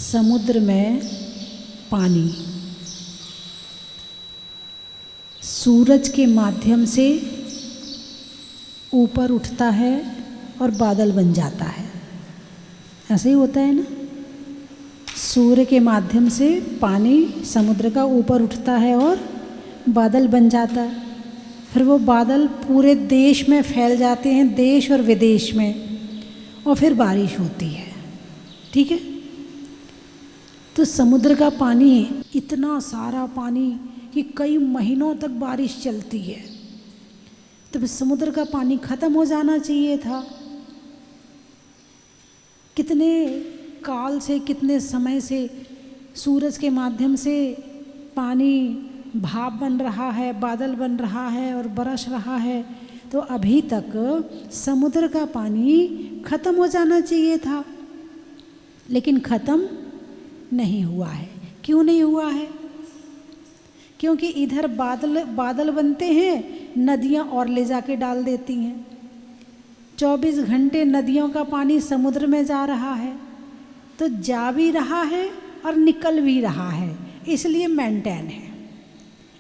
समुद्र में पानी सूरज के माध्यम से ऊपर उठता है और बादल बन जाता है। ऐसे ही होता है ना, सूर्य के माध्यम से पानी समुद्र का ऊपर उठता है और बादल बन जाता है। फिर वो बादल पूरे देश में फैल जाते हैं, देश और विदेश में, और फिर बारिश होती है। ठीक है, तो समुद्र का पानी इतना सारा पानी कि कई महीनों तक बारिश चलती है। तो फिर समुद्र का पानी ख़त्म हो जाना चाहिए था। कितने काल से, कितने समय से सूरज के माध्यम से पानी भाप बन रहा है, बादल बन रहा है और बरस रहा है। तो अभी तक समुद्र का पानी ख़त्म हो जाना चाहिए था, लेकिन ख़त्म नहीं हुआ है। क्यों नहीं हुआ है? क्योंकि इधर बादल बनते हैं, नदियाँ और ले जाके डाल देती हैं। 24 घंटे नदियों का पानी समुद्र में जा रहा है, तो जा भी रहा है और निकल भी रहा है, इसलिए मेंटेन है,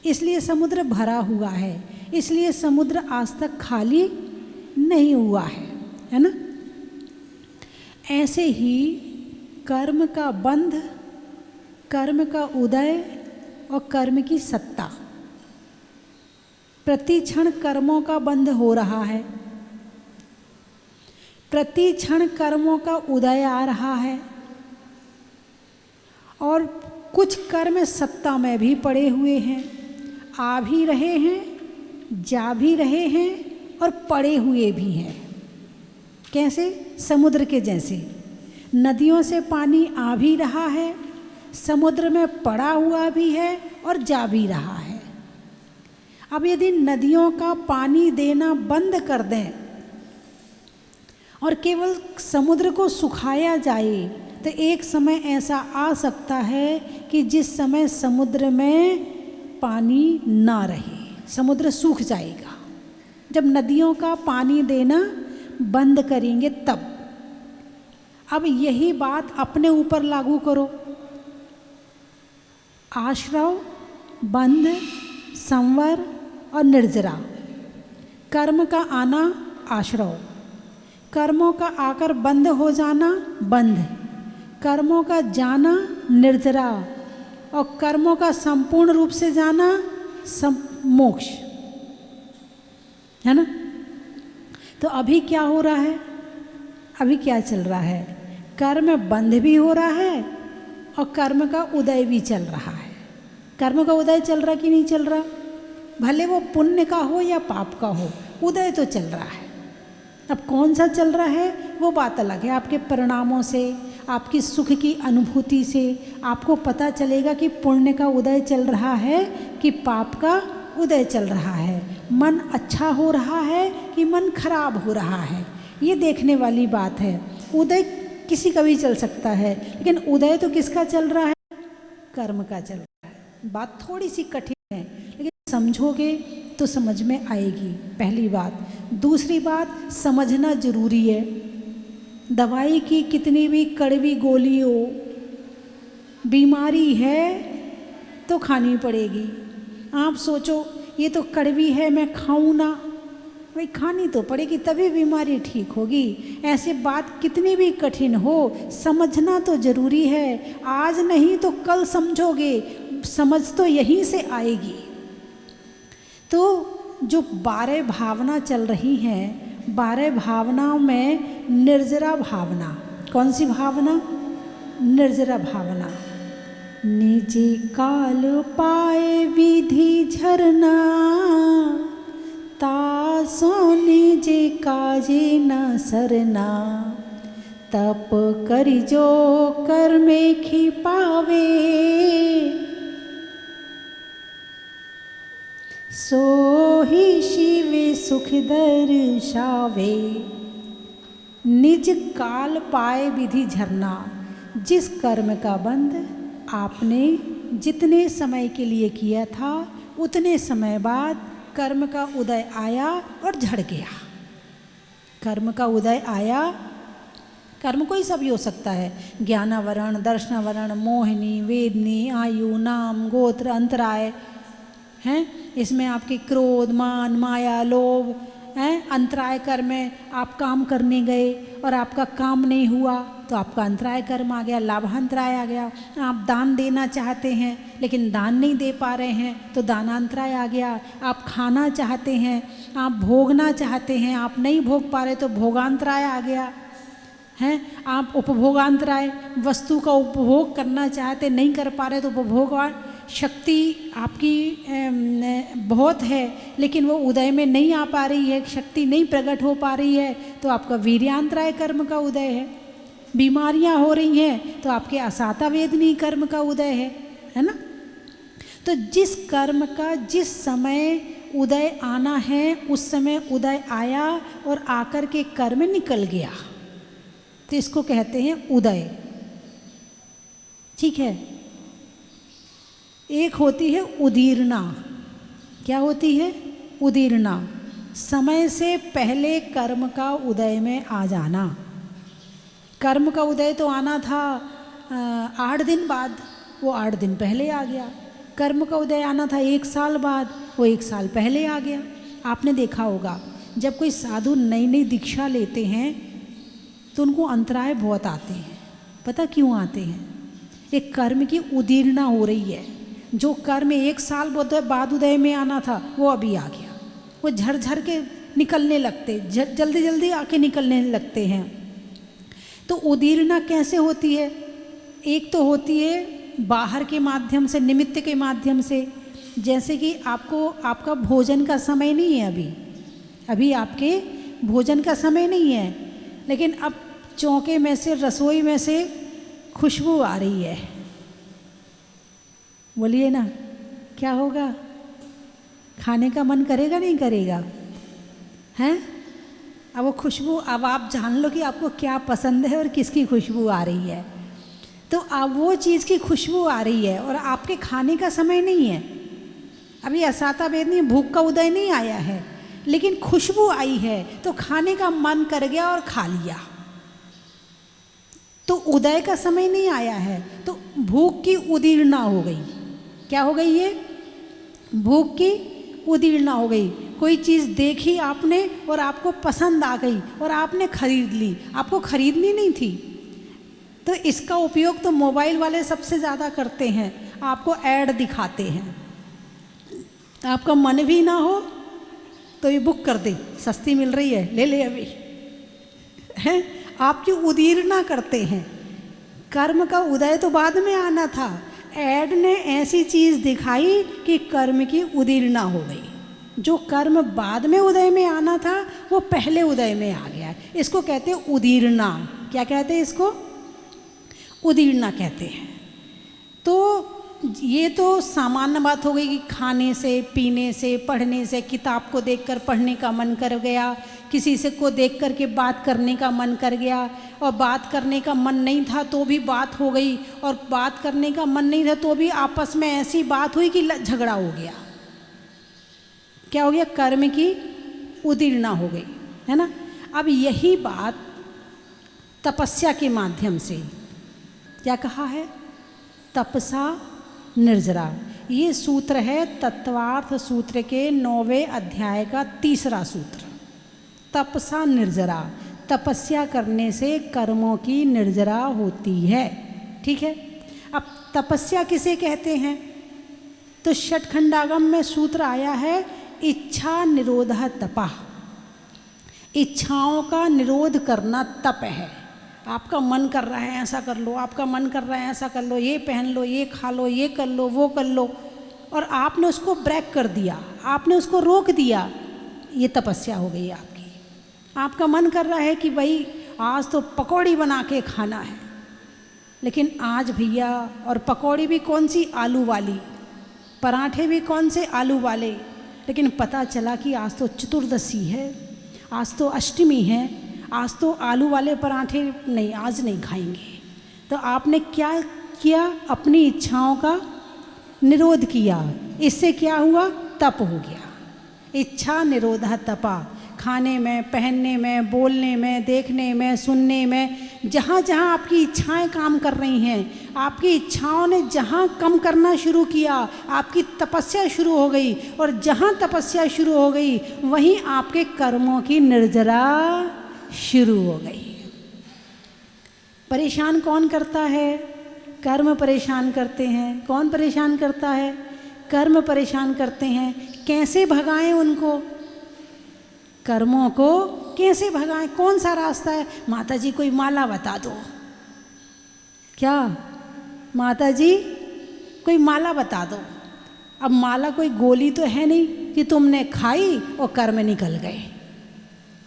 इसलिए समुद्र भरा हुआ है, इसलिए समुद्र आज तक खाली नहीं हुआ है ना। ऐसे ही कर्म का बंध, कर्म का उदय और कर्म की सत्ता, प्रति क्षण कर्मों का बंध हो रहा है, प्रति क्षण कर्मों का उदय आ रहा है, और कुछ कर्म सत्ता में भी पड़े हुए हैं, आ भी रहे हैं, जा भी रहे हैं और पड़े हुए भी हैं। कैसे? समुद्र के जैसे नदियों से पानी आ भी रहा है, समुद्र में पड़ा हुआ भी है और जा भी रहा है। अब यदि नदियों का पानी देना बंद कर दें और केवल समुद्र को सुखाया जाए, तो एक समय ऐसा आ सकता है कि जिस समय समुद्र में पानी ना रहे, समुद्र सूख जाएगा। जब नदियों का पानी देना बंद करेंगे तब। अब यही बात अपने ऊपर लागू करो। आश्रव, बंध, संवर और निर्जरा। कर्म का आना आश्रव, कर्मों का आकर बंद हो जाना बंध, कर्मों का जाना निर्जरा, और कर्मों का संपूर्ण रूप से जाना मोक्ष, है ना। तो अभी क्या हो रहा है? अभी क्या चल रहा है? कर्म बंध भी हो रहा है और कर्म का उदय भी चल रहा है। कर्म का उदय चल रहा कि नहीं चल रहा? भले वो पुण्य का हो या पाप का हो, उदय तो चल रहा है। अब कौन सा चल रहा है वो बात अलग है। आपके परिणामों से, आपकी सुख की अनुभूति से आपको पता चलेगा कि पुण्य का उदय चल रहा है कि पाप का उदय चल रहा है, मन अच्छा हो रहा है कि मन खराब हो रहा है। ये देखने वाली बात है। उदय किसी का भी चल सकता है, लेकिन उदय तो किसका चल रहा है? कर्म का चल रहा है। बात थोड़ी सी कठिन है, लेकिन समझोगे तो समझ में आएगी, पहली बात। दूसरी बात, समझना जरूरी है। दवाई की कितनी भी कड़वी गोली हो, बीमारी है तो खानी पड़ेगी। आप सोचो ये तो कड़वी है, मैं खाऊं ना, भाई खानी तो पड़ेगी, तभी बीमारी ठीक होगी। ऐसे बात कितनी भी कठिन हो, समझना तो जरूरी है। आज नहीं तो कल समझोगे, समझ तो यहीं से आएगी। तो जो 12 भावना चल रही हैं, 12 भावनाओं में निर्जरा भावना, कौन सी भावना? निर्जरा भावना। निजे काल पाए विधि झरना, तासो निजे काजे न सरना, तप करि जो कर्मे खिपावे, सो ही शिवे सुख दर्शावे। निज काल पाए विधि झरना, जिस कर्म का बंध आपने जितने समय के लिए किया था, उतने समय बाद कर्म का उदय आया और झड़ गया। कर्म का उदय आया कर्म कोई सा भी हो सकता है, ज्ञानावरण, दर्शनावरण, मोहिनी, वेदनी, आयु, नाम, गोत्र, अंतराय हैं। इसमें आपके क्रोध, मान, माया, लोभ हैं। अंतराय कर्म में आप काम करने गए और आपका काम नहीं हुआ तो आपका अंतराय कर्म आ गया, लाभांतराय आ गया। आप दान देना चाहते हैं लेकिन दान नहीं दे पा रहे हैं तो दानांतराय आ गया। आप खाना चाहते हैं, आप भोगना चाहते हैं, आप नहीं भोग पा रहे तो भोगांतराय आ गया हैं। आप उपभोगांतराय, वस्तु का उपभोग करना चाहते नहीं कर पा रहे तो उपभोग शक्ति आपकी बहुत है लेकिन वो उदय में नहीं आ पा रही है, शक्ति नहीं प्रकट हो पा रही है तो आपका वीर्यांतराय कर्म का उदय है। बीमारियां हो रही हैं तो आपके असाता वेदनी कर्म का उदय है ना। तो जिस कर्म का जिस समय उदय आना है उस समय उदय आया और आकर के कर्म निकल गया तो इसको कहते हैं उदय। ठीक है। एक होती है उदीरना। क्या होती है? उदीरना, समय से पहले कर्म का उदय में आ जाना। कर्म का उदय तो आना था 8 दिन बाद, वो 8 दिन पहले आ गया। कर्म का उदय आना था 1 साल बाद, वो 1 साल पहले आ गया। आपने देखा होगा जब कोई साधु नई नई दीक्षा लेते हैं तो उनको अंतराय बहुत आते हैं। पता क्यों आते हैं? एक कर्म की उदीरना हो रही है। जो कर्म 1 साल बाद उदय में आना था वो अभी आ गया। वो झरझर के निकलने लगते, जल्दी जल्दी आके निकलने लगते हैं। तो उदीरना कैसे होती है? एक तो होती है बाहर के माध्यम से, निमित्त के माध्यम से। जैसे कि आपका भोजन का समय नहीं है अभी आपके भोजन का समय नहीं है लेकिन अब चौके में से, रसोई में से खुशबू आ रही है। बोलिए ना, क्या होगा? खाने का मन करेगा नहीं करेगा? हैं? अब वो खुशबू, अब आप जान लो कि आपको क्या पसंद है और किसकी खुशबू आ रही है। तो अब वो चीज़ की खुशबू आ रही है और आपके खाने का समय नहीं है। अभी असाता वेदनी, भूख का उदय नहीं आया है लेकिन खुशबू आई है तो खाने का मन कर गया और खा लिया। तो उदय का समय नहीं आया है तो भूख की उदीरना हो गई। क्या हो गई? ये भूख की उदीरना हो गई। कोई चीज़ देखी आपने और आपको पसंद आ गई और आपने खरीद ली। आपको खरीदनी नहीं थी। तो इसका उपयोग तो मोबाइल वाले सबसे ज़्यादा करते हैं। आपको ऐड दिखाते हैं, आपका मन भी ना हो तो ये बुक कर दे, सस्ती मिल रही है, ले ले अभी, हैं? आपकी उदीरना करते हैं। कर्म का उदय तो बाद में आना था, ऐड ने ऐसी चीज़ दिखाई कि कर्म की उदीरना हो गई। जो कर्म बाद में उदय में आना था वो पहले उदय में आ गया। इसको कहते हैं उदीरना। क्या कहते हैं इसको? उदीरना कहते हैं। तो ये तो सामान्य बात हो गई कि खाने से, पीने से, पढ़ने से, किताब को देखकर पढ़ने का मन कर गया, किसी से को देख कर के बात करने का मन कर गया और बात करने का मन नहीं था तो भी बात हो गई और बात करने का मन नहीं था तो भी आपस में ऐसी बात हुई कि झगड़ा हो गया। क्या हो गया? कर्म की उदीरना हो गई, है ना। अब यही बात तपस्या के माध्यम से, क्या कहा है? तपसा निर्जरा। ये सूत्र है तत्वार्थ सूत्र के 9वें अध्याय का 3रा सूत्र। तपसा निर्जरा, तपस्या करने से कर्मों की निर्जरा होती है। ठीक है। अब तपस्या किसे कहते हैं? तो षटखंडागम में सूत्र आया है इच्छा निरोधः तपः। इच्छाओं का निरोध करना तप है। आपका मन कर रहा है ऐसा कर लो, आपका मन कर रहा है ऐसा कर लो, ये पहन लो, ये खा लो, ये कर लो, वो कर लो, और आपने उसको ब्रेक कर दिया, आपने उसको रोक दिया, ये तपस्या हो गई आपकी। आपका मन कर रहा है कि भाई आज तो पकौड़ी बना के खाना है, लेकिन आज भैया, और पकौड़ी भी कौन सी? आलू वाली। पराठे भी कौन से? आलू वाले। लेकिन पता चला कि आज तो चतुर्दशी है, आज तो अष्टमी है, आज तो आलू वाले पराठे नहीं, आज नहीं खाएंगे। तो आपने क्या किया? अपनी इच्छाओं का निरोध किया। इससे क्या हुआ? तप हो गया। इच्छा निरोधा तपा। खाने में, पहनने में, बोलने में, देखने में, सुनने में, जहाँ जहाँ आपकी इच्छाएं काम कर रही हैं, आपकी इच्छाओं ने जहाँ कम करना शुरू किया, आपकी तपस्या शुरू हो गई, और जहाँ तपस्या शुरू हो गई वहीं आपके कर्मों की निर्जरा शुरू हो गई। परेशान कौन करता है? कर्म परेशान करते हैं। कौन परेशान करता है? कर्म परेशान करते हैं। कैसे भगाएं उनको? कर्मों को कैसे भगाएं? कौन सा रास्ता है? माता जी कोई माला बता दो। क्या माता जी कोई माला बता दो? अब माला कोई गोली तो है नहीं कि तुमने खाई और कर्म निकल गए।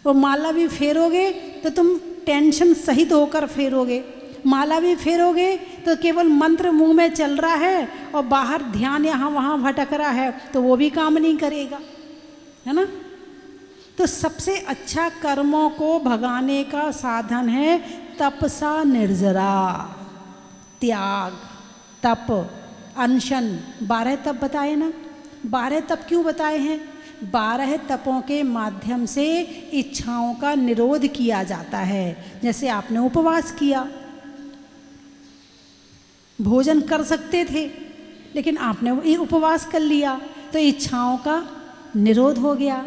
वो माला भी फेरोगे तो तुम टेंशन सहित होकर फेरोगे, माला भी फेरोगे तो केवल मंत्र मुंह में चल रहा है और बाहर ध्यान यहाँ वहाँ भटक रहा है, तो वो भी काम नहीं करेगा, है ना। तो सबसे अच्छा कर्मों को भगाने का साधन है तपसा निर्जरा, त्याग, तप, अनशन। 12 तप बताए ना। 12 तप क्यों बताए हैं? 12 तपों के माध्यम से इच्छाओं का निरोध किया जाता है। जैसे आपने उपवास किया, भोजन कर सकते थे लेकिन आपने ये उपवास कर लिया तो इच्छाओं का निरोध हो गया।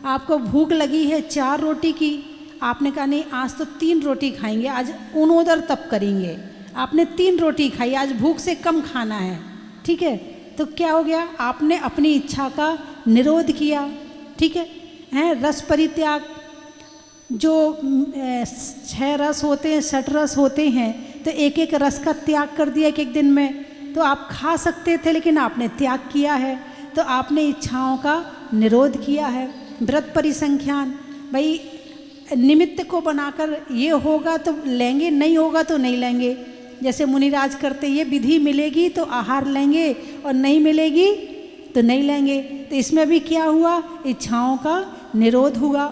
आपको भूख लगी है 4 रोटी की, आपने कहा नहीं आज तो 3 रोटी खाएंगे, आज ऊनोदर तप करेंगे। आपने 3 रोटी खाई, आज भूख से कम खाना है, ठीक है। तो क्या हो गया? आपने अपनी इच्छा का निरोध किया, ठीक है। रस परित्याग, जो 6 रस होते हैं, 6 रस होते हैं, तो एक एक रस का त्याग कर दिया एक दिन में। तो आप खा सकते थे लेकिन आपने त्याग किया है, तो आपने इच्छाओं का निरोध किया है। व्रत परिसंख्यान, भाई निमित्त को बनाकर ये होगा तो लेंगे, नहीं होगा तो नहीं लेंगे। जैसे मुनिराज करते, ये विधि मिलेगी तो आहार लेंगे और नहीं मिलेगी तो नहीं लेंगे। तो इसमें भी क्या हुआ? इच्छाओं का निरोध हुआ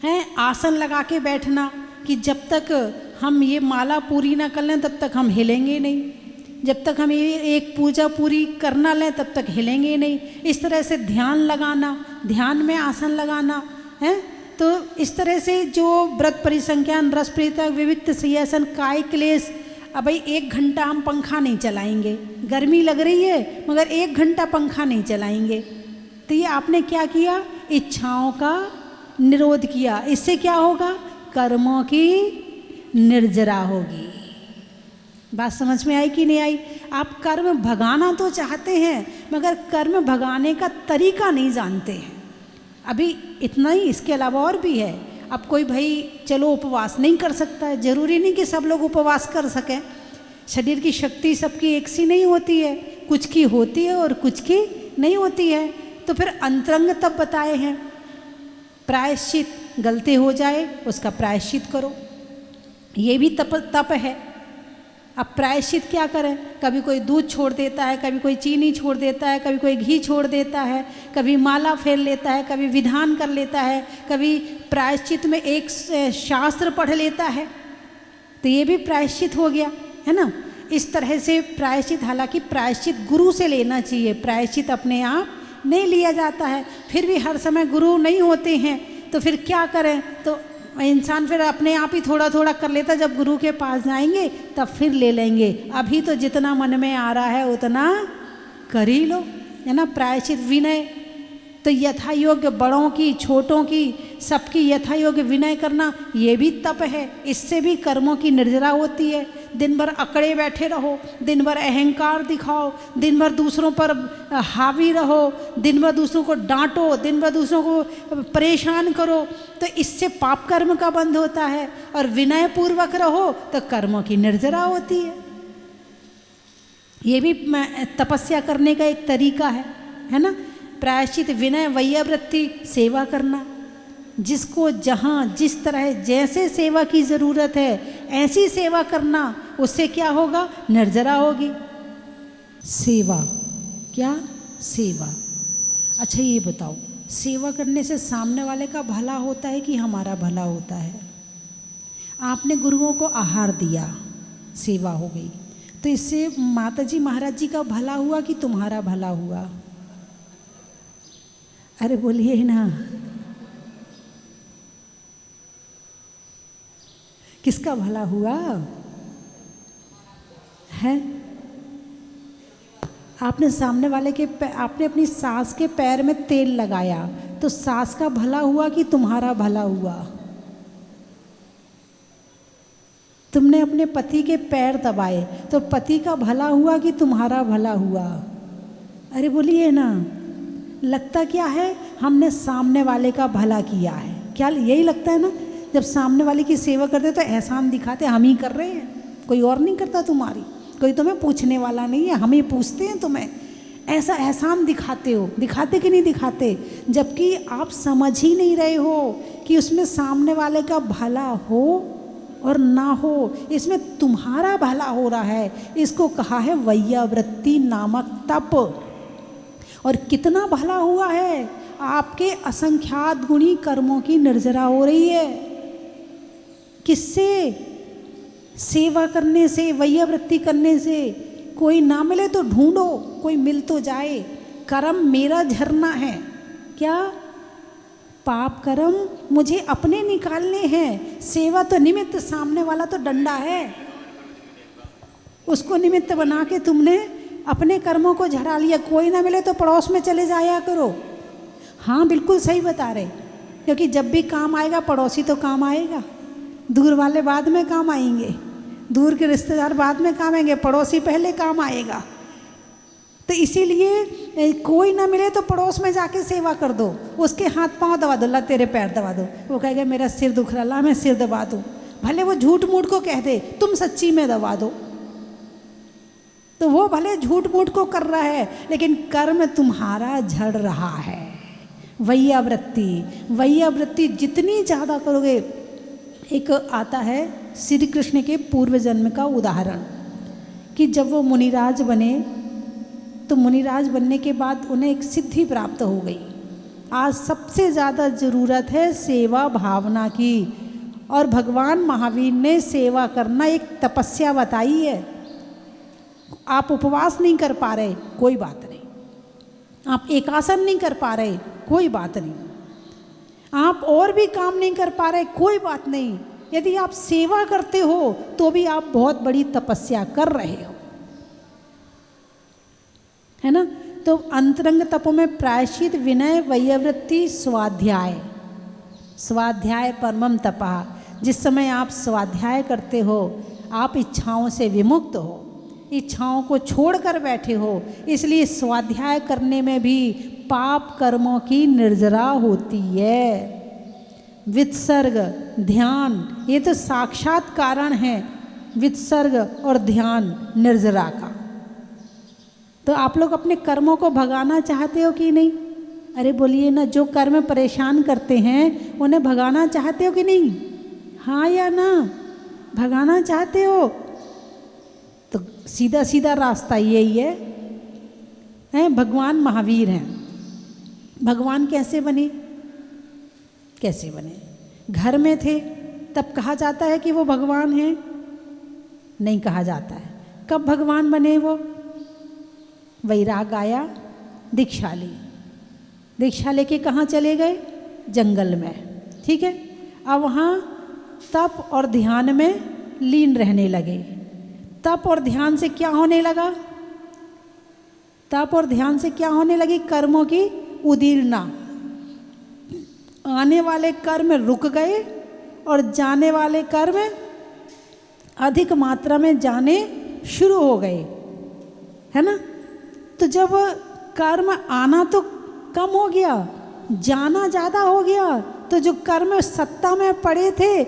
है। आसन लगा के बैठना कि जब तक हम ये माला पूरी ना कर लें तब तक हम हिलेंगे नहीं, जब तक हम ये एक पूजा पूरी करना लें तब तक हिलेंगे नहीं। इस तरह से ध्यान लगाना, ध्यान में आसन लगाना है। तो इस तरह से जो व्रत परिसंख्यान, रस परित्याग, विविक्त सिंहासन, काय क्लेश। अब भाई 1 घंटा हम पंखा नहीं चलाएंगे, गर्मी लग रही है मगर 1 घंटा पंखा नहीं चलाएंगे। तो ये आपने क्या किया? इच्छाओं का निरोध किया। इससे क्या होगा? कर्मों की निर्जरा होगी। बात समझ में आई कि नहीं आई? आप कर्म भगाना तो चाहते हैं मगर कर्म भगाने का तरीका नहीं जानते हैं। अभी इतना ही, इसके अलावा और भी है। अब कोई भाई चलो उपवास नहीं कर सकता है, ज़रूरी नहीं कि सब लोग उपवास कर सकें। शरीर की शक्ति सबकी एक सी नहीं होती है, कुछ की होती है और कुछ की नहीं होती है। तो फिर अंतरंग तप बताए हैं। प्रायश्चित, गलती हो जाए उसका प्रायश्चित करो, ये भी तप है। अब प्रायश्चित क्या करें? कभी कोई दूध छोड़ देता है, कभी कोई चीनी छोड़ देता है, कभी कोई घी छोड़ देता है, कभी माला फेर लेता है, कभी विधान कर लेता है, कभी प्रायश्चित में एक शास्त्र पढ़ लेता है, तो ये भी प्रायश्चित हो गया, है ना। इस तरह से प्रायश्चित, हालांकि प्रायश्चित गुरु से लेना चाहिए, प्रायश्चित अपने आप नहीं लिया जाता है। फिर भी हर समय गुरु नहीं होते हैं तो फिर क्या करें? तो इंसान फिर अपने आप ही थोड़ा थोड़ा कर लेता, जब गुरु के पास जाएंगे तब फिर ले लेंगे। अभी तो जितना मन में आ रहा है उतना कर ही लो, है ना। प्रायश्चित, विनय, तो यथा योग्य बड़ों की, छोटों की, सबकी यथा योग्य विनय करना, ये भी तप है। इससे भी कर्मों की निर्जरा होती है। दिन भर अकड़े बैठे रहो, दिन भर अहंकार दिखाओ, दिन भर दूसरों पर हावी रहो, दिन भर दूसरों को डांटो, दिन भर दूसरों को परेशान करो, तो इससे पाप कर्म का बंध होता है। और विनय पूर्वक रहो तो कर्मों की निर्जरा होती है। ये भी तपस्या करने का एक तरीका है ना। प्रायश्चित, विनय, वैयावृत्ति, सेवा करना, जिसको जहाँ जिस तरह जैसे सेवा की ज़रूरत है ऐसी सेवा करना, उससे क्या होगा? निर्जरा होगी। सेवा, क्या? सेवा। अच्छा ये बताओ, सेवा करने से सामने वाले का भला होता है कि हमारा भला होता है? आपने गुरुओं को आहार दिया, सेवा हो गई, तो इससे माताजी महाराज जी का भला हुआ कि तुम्हारा भला हुआ? अरे बोलिए ना, किसका भला हुआ है? आपने सामने वाले के आपने अपनी सास के पैर में तेल लगाया तो सास का भला हुआ कि तुम्हारा भला हुआ? तुमने अपने पति के पैर दबाए तो पति का भला हुआ कि तुम्हारा भला हुआ? अरे बोलिए ना, लगता क्या है? हमने सामने वाले का भला किया है। क्या यही लगता है ना? जब सामने वाले की सेवा करते तो एहसान दिखाते हम ही कर रहे हैं, कोई और नहीं करता तुम्हारी, कोई तुम्हें पूछने वाला नहीं है, हम ही पूछते हैं तुम्हें। ऐसा एहसान दिखाते हो, दिखाते कि नहीं दिखाते? जबकि आप समझ ही नहीं रहे हो कि उसमें सामने वाले का भला हो और ना हो, इसमें तुम्हारा भला हो रहा है। इसको कहा है वैयावृत्ति नामक तप। और कितना भला हुआ है? आपके असंख्यात गुणी कर्मों की निर्जरा हो रही है। किससे? सेवा करने से, वैयावृत्ति करने से। कोई ना मिले तो ढूंढो, कोई मिल तो जाए। कर्म मेरा झरना है। क्या? पाप कर्म मुझे अपने निकालने हैं। सेवा तो निमित्त, सामने वाला तो डंडा है, उसको निमित्त बना के तुमने अपने कर्मों को झड़ा लिया। कोई ना मिले तो पड़ोस में चले जाया करो। हाँ बिल्कुल सही बता रहे, क्योंकि जब भी काम आएगा पड़ोसी तो काम आएगा, दूर वाले बाद में काम आएंगे, दूर के रिश्तेदार बाद में काम आएंगे, पड़ोसी पहले काम आएगा। तो इसीलिए कोई ना मिले तो पड़ोस में जाके सेवा कर दो, उसके हाथ पांव दबा दो, ला तेरे पैर दबा दो। वो कहेगा मेरा सिर दुख रहा, ला मैं सिर दबा दूँ। भले वो झूठ मूठ को कह दे, तुम सच्ची में दबा दो। तो वो भले झूठ मूठ को कर रहा है, लेकिन कर्म तुम्हारा झड़ रहा है। वैयावृत्ति, वैयावृत्ति जितनी ज़्यादा करोगे। एक आता है श्री कृष्ण के पूर्व जन्म का उदाहरण कि जब वो मुनिराज बने तो मुनिराज बनने के बाद उन्हें एक सिद्धि प्राप्त हो गई। आज सबसे ज़्यादा ज़रूरत है सेवा भावना की, और भगवान महावीर ने सेवा करना एक तपस्या बताई है। आप उपवास नहीं कर पा रहे, कोई बात नहीं। आप एकासन नहीं कर पा रहे, कोई बात नहीं। आप और भी काम नहीं कर पा रहे, कोई बात नहीं। यदि आप सेवा करते हो तो भी आप बहुत बड़ी तपस्या कर रहे हो, है ना। तो अंतरंग तपों में प्रायश्चित, विनय, वैयावृत्ति, स्वाध्याय। स्वाध्याय परमम तपः। जिस समय आप स्वाध्याय करते हो आप इच्छाओं से विमुक्त हो, इच्छाओं को छोड़कर बैठे हो। इसलिए स्वाध्याय करने में भी पाप कर्मों की निर्जरा होती है। वित्सर्ग, ध्यान, ये तो साक्षात कारण है वित्सर्ग और ध्यान निर्जरा का। तो आप लोग अपने कर्मों को भगाना चाहते हो कि नहीं? अरे बोलिए ना, जो कर्म परेशान करते हैं उन्हें भगाना चाहते हो कि नहीं? हाँ या ना? भगाना चाहते हो तो सीधा सीधा रास्ता यही है। भगवान महावीर हैं। भगवान कैसे बने? कैसे बने? घर में थे तब कहा जाता है कि वो भगवान हैं? नहीं कहा जाता है। कब भगवान बने वो? वैराग आया, दीक्षा ली, दीक्षा लेके कहाँ चले गए? जंगल में। ठीक है। अब वहाँ तप और ध्यान में लीन रहने लगे। तप और ध्यान से क्या होने लगा? तप और ध्यान से क्या होने लगी? कर्मों की उदीरना। आने वाले कर्म रुक गए और जाने वाले कर्म अधिक मात्रा में जाने शुरू हो गए, है ना। तो जब कर्म आना तो कम हो गया, जाना ज़्यादा हो गया, तो जो कर्म सत्ता में पड़े थे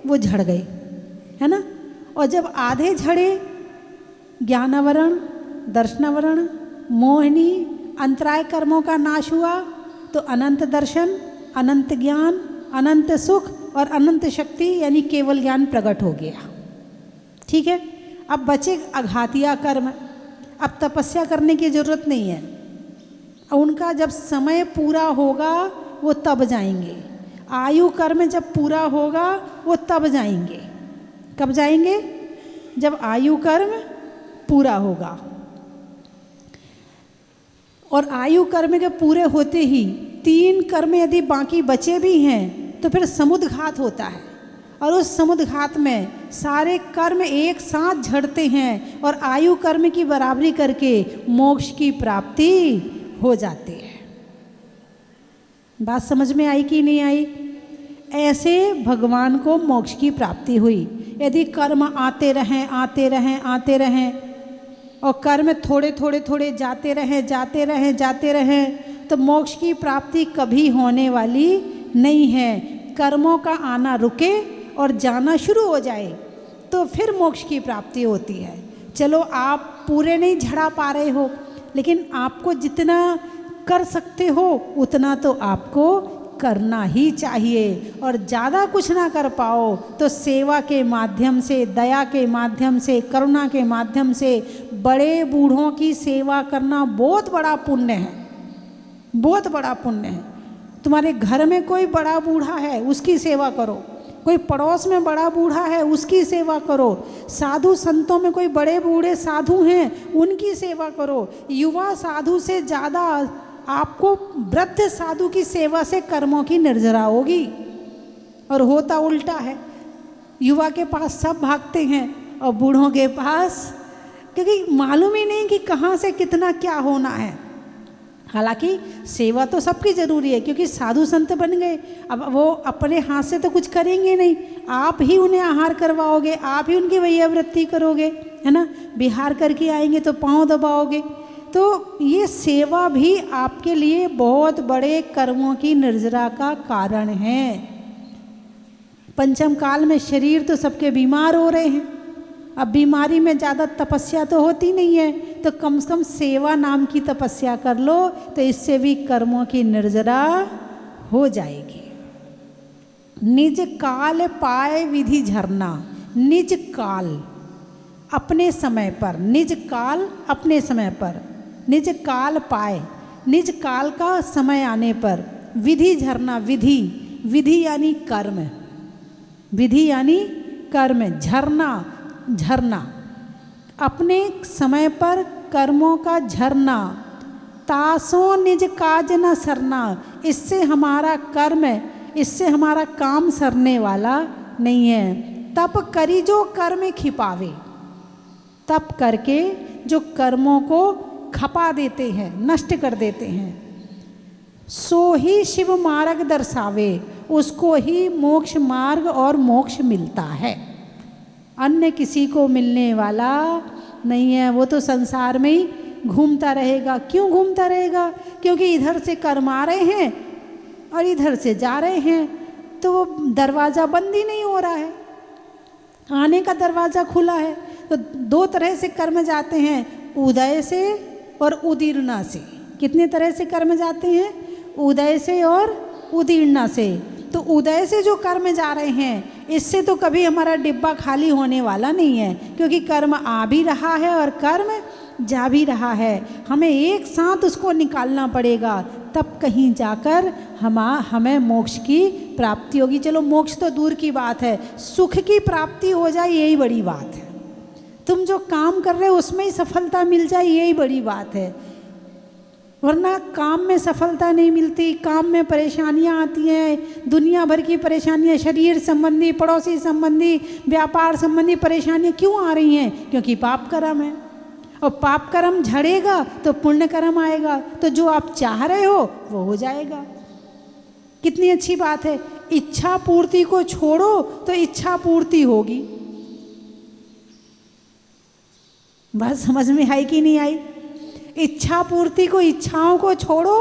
वो झड़ गए, है ना। और जब आधे झड़े, ज्ञानावरण, दर्शनावरण, मोहिनी, अंतराय कर्मों का नाश हुआ, तो अनंत दर्शन, अनंत ज्ञान, अनंत सुख और अनंत शक्ति यानी केवल ज्ञान प्रकट हो गया। ठीक है। अब बचे अघातिया कर्म। अब तपस्या करने की जरूरत नहीं है। उनका जब समय पूरा होगा वो तब जाएंगे। आयु कर्म जब पूरा होगा वो तब जाएंगे। कब जाएंगे? जब आयु कर्म पूरा होगा। और आयु कर्म के पूरे होते ही 3 कर्म यदि बाकी बचे भी हैं तो फिर समुद्घात होता है। और उस समुद्घात में सारे कर्म एक साथ झड़ते हैं और आयु कर्म की बराबरी करके मोक्ष की प्राप्ति हो जाती है। बात समझ में आई कि नहीं आई? ऐसे भगवान को मोक्ष की प्राप्ति हुई। यदि कर्म आते रहें आते रहें आते रहें और कर्म थोड़े थोड़े थोड़े जाते रहें जाते रहें जाते रहें तो मोक्ष की प्राप्ति कभी होने वाली नहीं है। कर्मों का आना रुके और जाना शुरू हो जाए तो फिर मोक्ष की प्राप्ति होती है। चलो आप पूरे नहीं झड़ा पा रहे हो, लेकिन आपको जितना कर सकते हो उतना तो आपको करना ही चाहिए। और ज़्यादा कुछ ना कर पाओ तो सेवा के माध्यम से, दया के माध्यम से, करुणा के माध्यम से बड़े बूढ़ों की सेवा करना बहुत बड़ा पुण्य है, बहुत बड़ा पुण्य है। तुम्हारे घर में कोई बड़ा बूढ़ा है उसकी सेवा करो, कोई पड़ोस में बड़ा बूढ़ा है उसकी सेवा करो, साधु संतों में कोई बड़े बूढ़े साधु हैं उनकी सेवा करो। युवा साधु से ज़्यादा आपको वृद्ध साधु की सेवा से कर्मों की निर्जरा होगी। और होता उल्टा है, युवा के पास सब भागते हैं और बूढ़ों के पास क्योंकि मालूम ही नहीं कि कहाँ से कितना क्या होना है। हालांकि सेवा तो सबकी ज़रूरी है क्योंकि साधु संत बन गए, अब वो अपने हाथ से तो कुछ करेंगे नहीं, आप ही उन्हें आहार करवाओगे, आप ही उनकी वैयावृत्ति करोगे, है ना। बिहार करके आएंगे तो पाँव दबाओगे। तो ये सेवा भी आपके लिए बहुत बड़े कर्मों की निर्जरा का कारण है। पंचम काल में शरीर तो सबके बीमार हो रहे हैं, अब बीमारी में ज़्यादा तपस्या तो होती नहीं है, तो कम से कम सेवा नाम की तपस्या कर लो तो इससे भी कर्मों की निर्जरा हो जाएगी। निज काल पाए विधि झरना, निज काल अपने समय पर, निज काल अपने समय पर, निज काल पाए, निज काल का समय आने पर विधि झरना, विधि, विधि यानी कर्म, विधि यानी कर्म, झरना, झरना अपने समय पर कर्मों का झरना, तासों निज काज न सरना, इससे हमारा कर्म, इससे हमारा काम सरने वाला नहीं है। तप करी जो कर्म खिपावे, तप करके जो कर्मों को खपा देते हैं, नष्ट कर देते हैं, सो ही शिव मार्ग दर्शावे, उसको ही मोक्ष मार्ग और मोक्ष मिलता है। अन्य किसी को मिलने वाला नहीं है, वो तो संसार में ही घूमता रहेगा। क्यों घूमता रहेगा? क्योंकि इधर से कर्म आ रहे हैं और इधर से जा रहे हैं, तो वो दरवाज़ा बंद ही नहीं हो रहा है, आने का दरवाज़ा खुला है। तो दो तरह से कर्म जाते हैं, उदय से और उदीर्णा से। कितने तरह से कर्म जाते हैं? उदय से और उदीर्णा से। तो उदय से जो कर्म जा रहे हैं इससे तो कभी हमारा डिब्बा खाली होने वाला नहीं है, क्योंकि कर्म आ भी रहा है और कर्म जा भी रहा है। हमें एक साथ उसको निकालना पड़ेगा, तब कहीं जाकर हमें मोक्ष की प्राप्ति होगी। चलो मोक्ष तो दूर की बात है, सुख की प्राप्ति हो जाए यही बड़ी बात है। तुम जो काम कर रहे हो उसमें ही सफलता मिल जाए यही बड़ी बात है, वरना काम में सफलता नहीं मिलती, काम में परेशानियां आती हैं, दुनिया भर की परेशानियां, शरीर संबंधी, पड़ोसी संबंधी, व्यापार संबंधी परेशानियां क्यों आ रही हैं? क्योंकि पाप कर्म है, और पाप कर्म झड़ेगा तो पुण्य कर्म आएगा, तो जो आप चाह रहे हो वो हो जाएगा। कितनी अच्छी बात है, इच्छा पूर्ति को छोड़ो तो इच्छा पूर्ति होगी। बात समझ में आई कि नहीं आई? इच्छा पूर्ति को, इच्छाओं को छोड़ो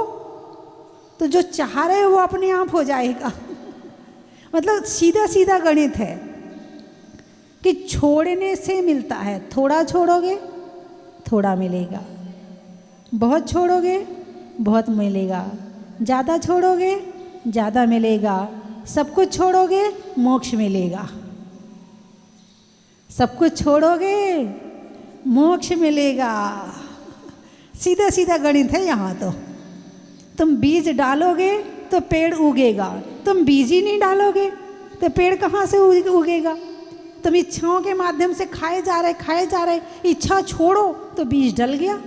तो जो चाह रहे हो वो अपने आप हो जाएगा। मतलब सीधा सीधा गणित है कि छोड़ने से मिलता है, थोड़ा छोड़ोगे थोड़ा मिलेगा, बहुत छोड़ोगे बहुत मिलेगा, ज़्यादा छोड़ोगे ज़्यादा मिलेगा, सब कुछ छोड़ोगे मोक्ष मिलेगा, सब कुछ छोड़ोगे मोक्ष मिलेगा। सीधा सीधा गणित है यहाँ तो। तुम बीज डालोगे तो पेड़ उगेगा, तुम बीज ही नहीं डालोगे तो पेड़ कहाँ से उगेगा? तुम इच्छाओं के माध्यम से खाए जा रहे, इच्छा छोड़ो तो बीज डल गया।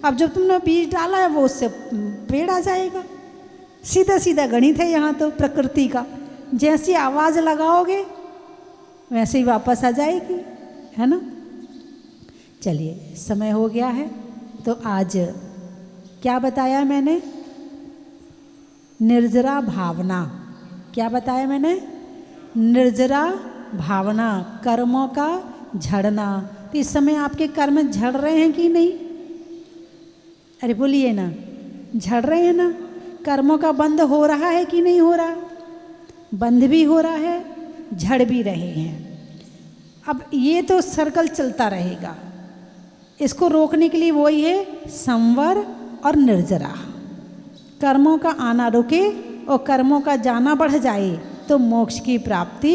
अब जब तुमने बीज डाला है वो उससे पेड़ आ जाएगा। सीधा सीधा गणित है यहाँ तो प्रकृति का। जैसी आवाज़ लगाओगे वैसे ही वापस आ जाएगी, है ना। चलिए समय हो गया है, तो आज क्या बताया मैंने? निर्जरा भावना। क्या बताया मैंने? निर्जरा भावना, कर्मों का झड़ना। तो इस समय आपके कर्म झड़ रहे हैं कि नहीं? अरे बोलिए ना, झड़ रहे हैं ना? कर्मों का बंध हो रहा है कि नहीं हो रहा? बंध भी हो रहा है, झड़ भी रहे हैं। अब ये तो सर्कल चलता रहेगा। इसको रोकने के लिए वही है संवर और निर्जरा। कर्मों का आना रुके और कर्मों का जाना बढ़ जाए तो मोक्ष की प्राप्ति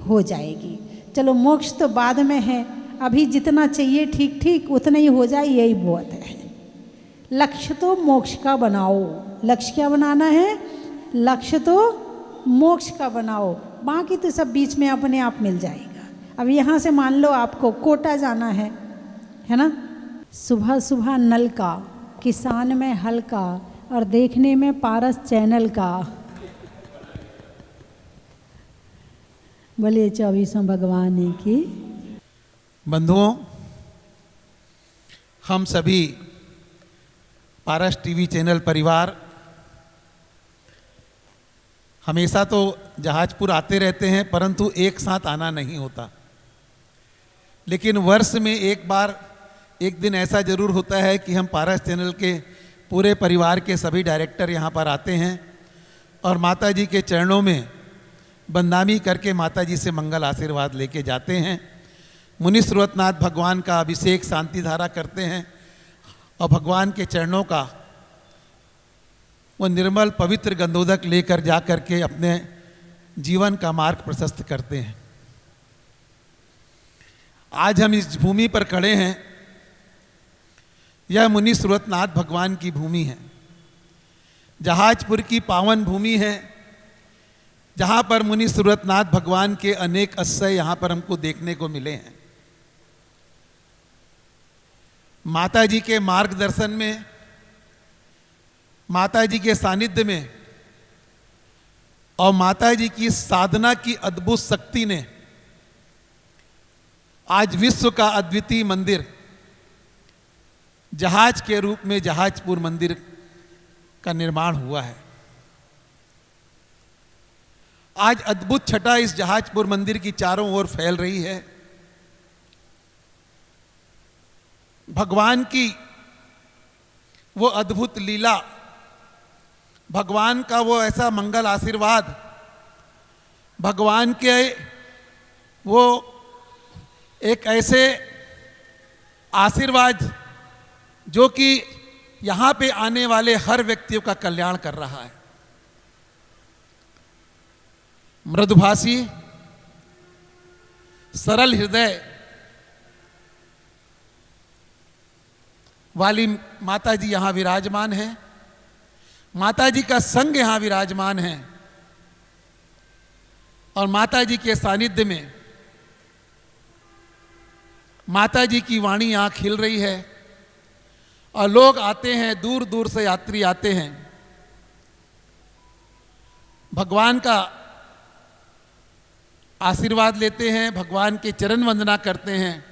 हो जाएगी। चलो मोक्ष तो बाद में है, अभी जितना चाहिए ठीक ठीक उतना ही हो जाए, यही बहुत है। लक्ष्य तो मोक्ष का बनाओ। लक्ष्य क्या बनाना है? लक्ष्य तो मोक्ष का बनाओ, बाकी तो सब बीच में अपने आप मिल जाएगा। अब यहाँ से मान लो आपको कोटा जाना है ना। सुबह सुबह नल का, किसान में हल का और देखने में पारस चैनल का। बोलिए 24वां भगवान की। बंधुओं, हम सभी पारस टीवी चैनल परिवार हमेशा तो जहाजपुर आते रहते हैं, परंतु एक साथ आना नहीं होता। लेकिन वर्ष में एक बार एक दिन ऐसा जरूर होता है कि हम पारस चैनल के पूरे परिवार के सभी डायरेक्टर यहाँ पर आते हैं और माता जी के चरणों में बंदामी करके माता जी से मंगल आशीर्वाद लेके जाते हैं। मुनि स्रोतनाथ भगवान का अभिषेक शांति धारा करते हैं और भगवान के चरणों का वो निर्मल पवित्र गंधोदक लेकर जा कर के अपने जीवन का मार्ग प्रशस्त करते हैं। आज हम इस भूमि पर खड़े हैं, यह मुनि स्रोतनाथ भगवान की भूमि है, जहाजपुर की पावन भूमि है, जहाँ पर मुनि स्रोतनाथ भगवान के अनेक आश्रय यहाँ पर हमको देखने को मिले हैं। माता जी के मार्गदर्शन में, माता जी के सानिध्य में और माता जी की साधना की अद्भुत शक्ति ने आज विश्व का अद्वितीय मंदिर जहाज के रूप में जहाजपुर मंदिर का निर्माण हुआ है। आज अद्भुत छटा इस जहाजपुर मंदिर की चारों ओर फैल रही है। भगवान की वो अद्भुत लीला, भगवान का वो ऐसा मंगल आशीर्वाद, भगवान के वो एक ऐसे आशीर्वाद जो कि यहाँ पे आने वाले हर व्यक्तियों का कल्याण कर रहा है। मृदुभाषी, सरल हृदय वाली माता जी यहाँ विराजमान है। माता जी का संग यहाँ विराजमान है और माता जी के सानिध्य में माता जी की वाणी यहाँ खिल रही है और लोग आते हैं, दूर दूर से यात्री आते हैं, भगवान का आशीर्वाद लेते हैं, भगवान के चरण वंदना करते हैं,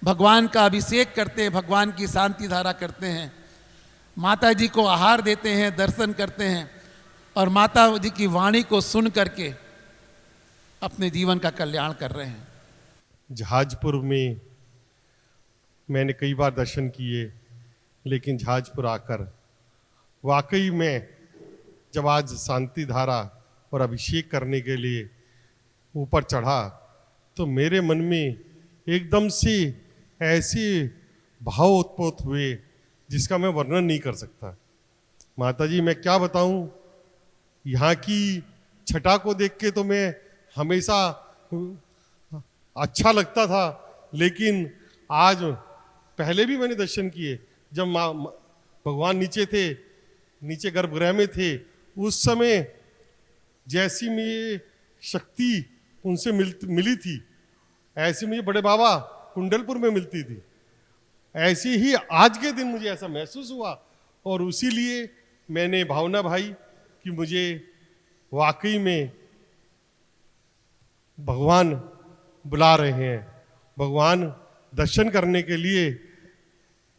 भगवान का अभिषेक करते हैं, भगवान की शांति धारा करते हैं, माता जी को आहार देते हैं, दर्शन करते हैं और माता जी की वाणी को सुन करके अपने जीवन का कल्याण कर रहे हैं। जहाजपुर में मैंने कई बार दर्शन किए, लेकिन जहाजपुर आकर वाकई में जब आज शांति धारा और अभिषेक करने के लिए ऊपर चढ़ा तो मेरे मन में एकदम से ऐसे भाव उत्पन्न हुए जिसका मैं वर्णन नहीं कर सकता। माता जी, मैं क्या बताऊं, यहाँ की छटा को देख के तो मैं हमेशा अच्छा लगता था, लेकिन आज पहले भी मैंने दर्शन किए जब भगवान नीचे थे, नीचे गर्भगृह में थे, उस समय जैसी मुझे शक्ति उनसे मिली थी ऐसी मुझे बड़े बाबा कुंडलपुर में मिलती थी। ऐसे ही आज के दिन मुझे ऐसा महसूस हुआ और इसीलिए मैंने भावना भाई कि मुझे वाकई में भगवान बुला रहे हैं। भगवान दर्शन करने के लिए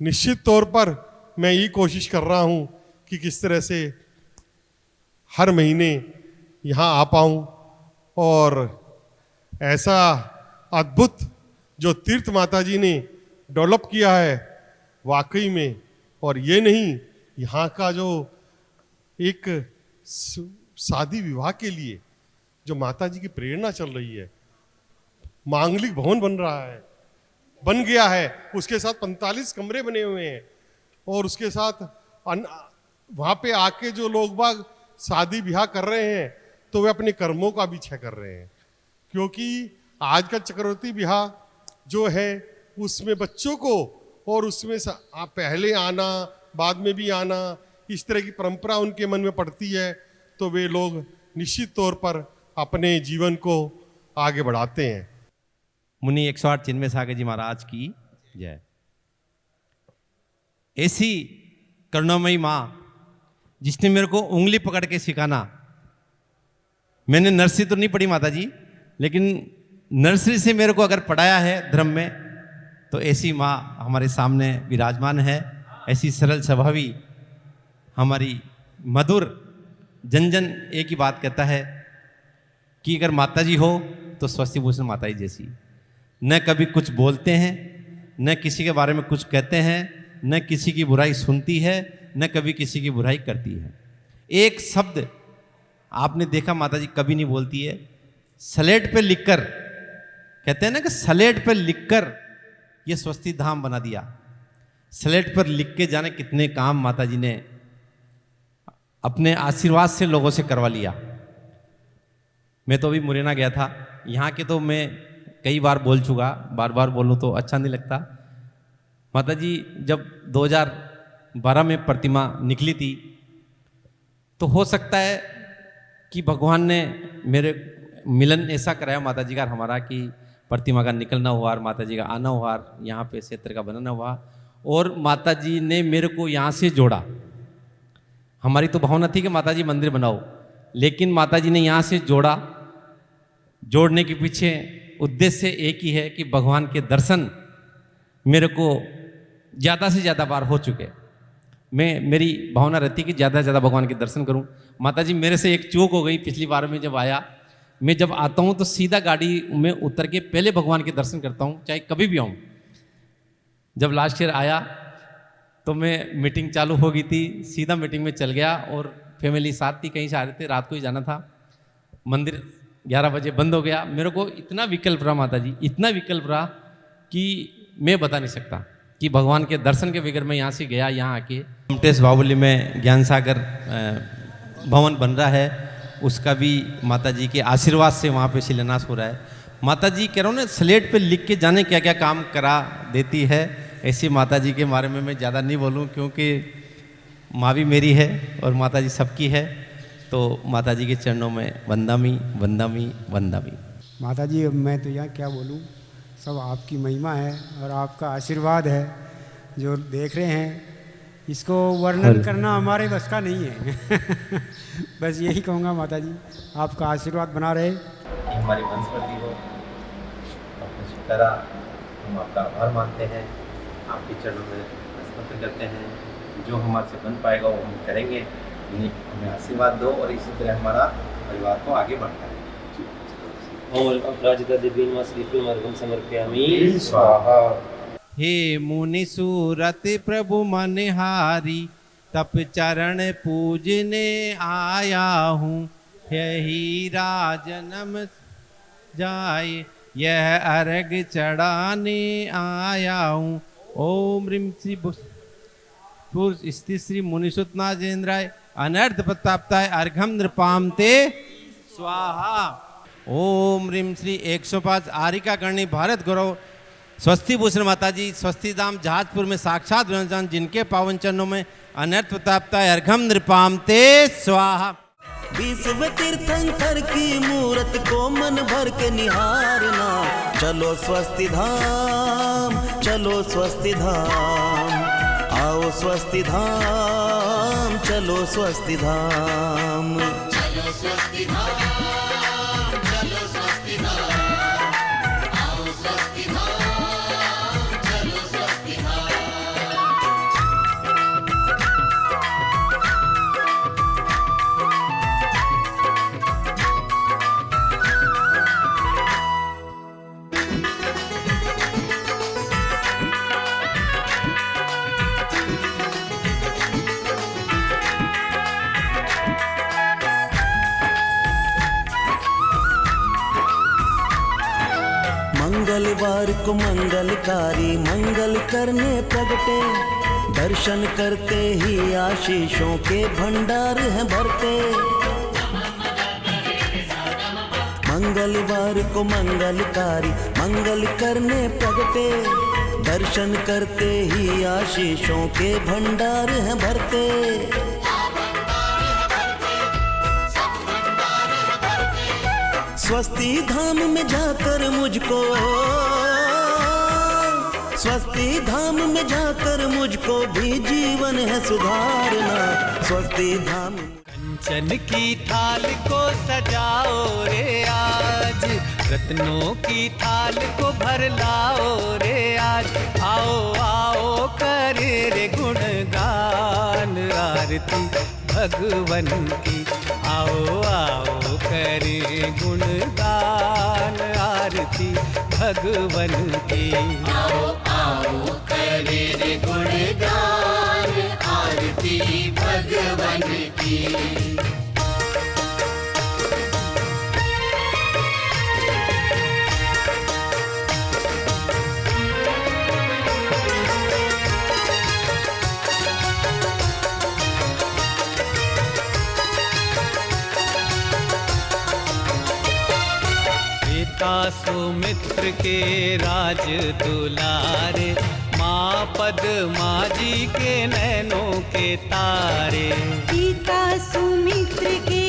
निश्चित तौर पर मैं ये कोशिश कर रहा हूँ कि किस तरह से हर महीने यहाँ आ पाऊँ और ऐसा अद्भुत जो तीर्थ माता जी ने डेवलप किया है वाकई में, और ये नहीं, यहाँ का जो एक शादी विवाह के लिए जो माता जी की प्रेरणा चल रही है, मांगलिक भवन बन गया है, उसके साथ 45 कमरे बने हुए हैं, और उसके साथ वहाँ पे आके जो लोग बाग शादी ब्याह कर रहे हैं तो वे अपने कर्मों का भी क्षय कर रहे हैं, क्योंकि आज का चक्रवर्ती ब्याह जो है उसमें बच्चों को और उसमें पहले आना बाद में भी आना, इस तरह की परंपरा उनके मन में पड़ती है, तो वे लोग निश्चित तौर पर अपने जीवन को आगे बढ़ाते हैं। मुनि 108 चिन्मय सागर जी महाराज की जय। ऐसी करुणामयी माँ जिसने मेरे को उंगली पकड़ के सिखाना, मैंने नर्सरी तो नहीं पढ़ी माता जी, लेकिन नर्सरी से मेरे को अगर पढ़ाया है धर्म में, तो ऐसी माँ हमारे सामने विराजमान है। ऐसी सरल स्वभावी हमारी मधुर जन जन एक ही बात कहता है कि अगर माता जी हो तो स्वस्ति भूषण माता जी जैसी। न कभी कुछ बोलते हैं, न किसी के बारे में कुछ कहते हैं, न किसी की बुराई सुनती है, न कभी किसी की बुराई करती है। एक शब्द आपने देखा माता जी कभी नहीं बोलती है। स्लेट पे लिखकर, कहते हैं ना कि स्लेट पे लिखकर ये स्वस्ति धाम बना दिया। स्लेट पर लिख के जाने कितने काम माता जी ने अपने आशीर्वाद से लोगों से करवा लिया। मैं तो अभी मुरैना गया था, यहाँ के तो मैं कई बार बोल चुका, बार बार बोलूँ तो अच्छा नहीं लगता। माता जी जब 2012 में प्रतिमा निकली थी, तो हो सकता है कि भगवान ने मेरे मिलन ऐसा कराया माता जी का हमारा कि प्रतिमा का निकलना हुआ और माता जी का आना हुआ, यहाँ पे क्षेत्र का बनना हुआ, और माता जी ने मेरे को यहाँ से जोड़ा। हमारी तो भावना थी कि माता जी मंदिर बनाओ, लेकिन माता जी ने यहाँ से जोड़ा। जोड़ने के पीछे उद्देश्य एक ही है कि भगवान के दर्शन मेरे को ज़्यादा से ज़्यादा बार हो चुके। मेरी भावना रहती कि ज़्यादा से ज़्यादा भगवान के दर्शन करूं। माता जी मेरे से एक चूक हो गई पिछली बार में जब आया। मैं जब आता हूं तो सीधा गाड़ी में उतर के पहले भगवान के दर्शन करता हूं, चाहे कभी भी आऊं। जब लास्ट ईयर आया तो मैं मीटिंग चालू हो गई थी, सीधा मीटिंग में चल गया, और फैमिली साथ थी, कहीं से आ रहे थे, रात को ही जाना था। मंदिर 11 बजे बंद हो गया। मेरे को इतना विकल्प रहा माता जी, इतना विकल्प रहा कि मैं बता नहीं सकता कि भगवान के दर्शन के बगैर मैं यहाँ से गया। यहाँ आके ममटेश बाहुबली में ज्ञान सागर भवन बन रहा है, उसका भी माता जी के आशीर्वाद से वहाँ पे शिलान्यास हो रहा है। माता जी कह रहा हूँ ना, स्लेट पे लिख के जाने क्या क्या काम करा देती है। ऐसी माता जी के बारे में मैं ज़्यादा नहीं बोलूँ, क्योंकि माँ भी मेरी है और माता जी सबकी है। तो माता जी के चरणों में वंदामी वंदामी वंदामी। माता जी अब मैं तो यहाँ क्या बोलूँ, सब आपकी महिमा है और आपका आशीर्वाद है जो देख रहे हैं, इसको वर्णन करना हमारे बस का नहीं है। बस यही कहूँगा माता जी आपका आशीर्वाद बना रहे। हमारी वंशवृद्धि हो, आपने स्वीकारा, हम आपका आभार मानते हैं, आपके चरणों में नमस्कार करते हैं। जो हमारे से बन पाएगा वो हम करेंगे, हमें आशीर्वाद दो और इसी तरह हमारा परिवार को आगे बढ़ता है। हे मुनि सूरत प्रभु मनहारी, तप चरण पूजने आया हूँ। यही राजनम जाए, यह अर्घ चढ़ाने आया हूँ। ओम ह्रीं श्री श्री मुनिसुतनाजेन्द्राय अनर्थ प्रताप्ताय अर्घम नृपाम ते स्वाहा। ओम ह्रीं श्री 105 आरिका गणी भारत गौरव स्वस्ति भूषण माता जी स्वस्ति धाम जहाजपुर में साक्षात विराजमान, जिनके पावन चरणों में अनर्थ प्रताप्ताय अर्घम नृपाम ते स्वाहा। विश्व तीर्थंकर की मूरत को मन भर के निहारना। चलो स्वस्ति धाम, चलो स्वस्ति धाम, आओ स्वस्ति धाम, चलो स्वस्ति धाम, चलो स्वस्ति धाम, चलो स्वस्ति धाम, मंगलवार को मंगलकारी मंगल करने प्रगटे, दर्शन करते ही आशीषों के भंडार हैं भरते। मंगलवार को मंगलकारी मंगल करने प्रगटे, दर्शन करते ही आशीषों के भंडार हैं भरते। स्वस्ति धाम में जाकर मुझको, स्वस्ति धाम में जाकर मुझको भी जीवन है सुधारना। स्वस्ति धाम कंचन की थाल को सजाओ रे आज, रत्नों की थाल को भर लाओ रे आज। आओ आओ करे रे गुणगान आरती भगवन की, आओ आओ करे गुणगान आरती भगवन की। आओ आओ करे रे गुणगान आरती भगवन की। सुमित्र के राज दुलारे, माँ पद्मा जी के नैनों के तारे। पिता सुमित्र के